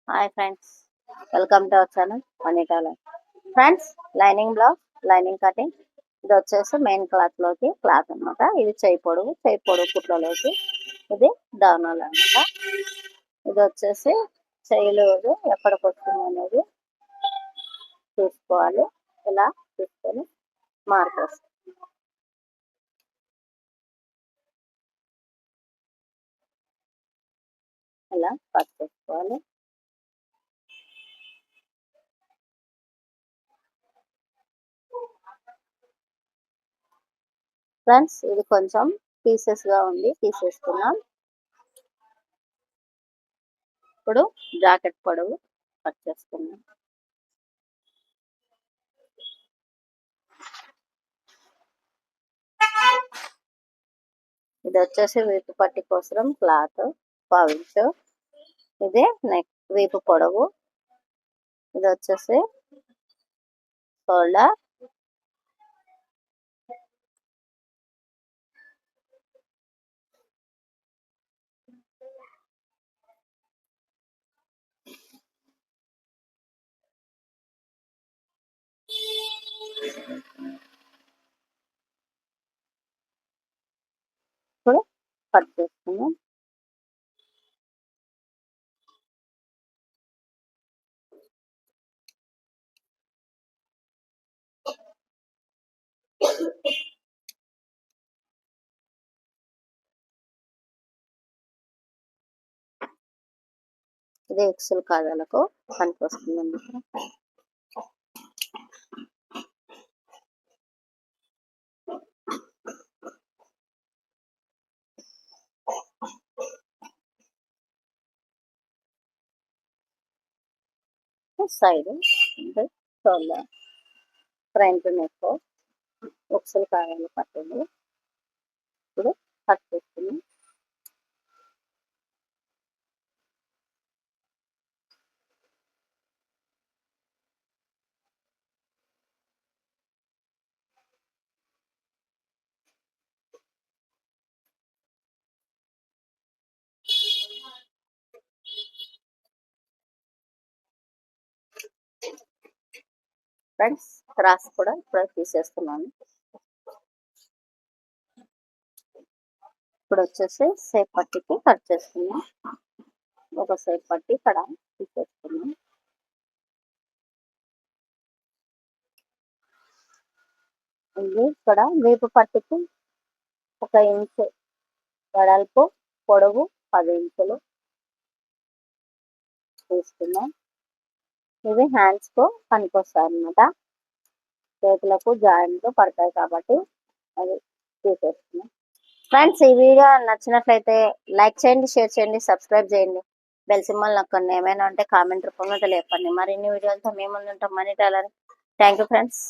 Hi friends, welcome to our channel మనీటాల. Friends, lining blouse, lining cutting. ఇది వచ్చేసి main cloth అనమాట. ఇది చేయి పొడవు కుట్లలోకి ఇది దానాలు అనమాట. ఇది వచ్చేసి చేయిలు ఎక్కడికి వస్తుంది అనేది చూసుకోవాలి. ఇలా చూసుకొని మార్క్ వస్తుంది. ఇలా కట్ చేసుకోవాలి. ఫ్రెండ్స్, ఇది కొంచెం పీసెస్ గా ఉంది, తీసేసుకున్నాం. ఇప్పుడు జాకెట్ పొడవు కట్ చేసుకున్నాం. ఇది వచ్చేసి వీపు పట్టి కోసం క్లాత్ 1/2 ఇంచు. ఇది నెక్ వీపు పొడవు. ఇది వచ్చేసి షోల్డర్. ఇప్పుడు కట్ చేసుకున్నాం. ఇది ఎక్సెల్ కాదాలకు పనికొస్తుంది. సైడ్ అంటే షోల్డర్, ఫ్రంట్ నెక్ ఎక్సెల్ కాదాలు పట్టింది. ఇప్పుడు కట్ చేసుకున్నాం. ఫ్రెండ్స్, క్రాస్ కూడా ఇప్పుడు తీసేస్తున్నాను. ఇప్పుడు వచ్చేసి సేప్ పట్టికి కట్ చేసుకున్నాం. ఒక సేప్ పట్టి ఇక్కడ తీసేసుకున్నాం. ఇది ఇక్కడ వీపు పట్టికి 1 ఇంచు వెడల్పు, పొడవు 10 ఇంచులు తీసుకున్నాం. ఇవి హ్యాండ్స్ కు పనికొస్తాయి అన్నమాట. చేతులకు జాయింట్లు పడతాయి కాబట్టి అది తీసేస్తున్నాం. ఫ్రెండ్స్, ఈ వీడియో నచ్చినట్లయితే లైక్ చేయండి, షేర్ చేయండి, సబ్స్క్రైబ్ చేయండి. బెల్ సింబల్ నొక్కండి. ఏమైనా ఉంటే కామెంట్ రూపంలో తెలియపండి. మరిన్ని వీడియోలతో మేము ముందుంటాం. Mani tailor. Thank you friends.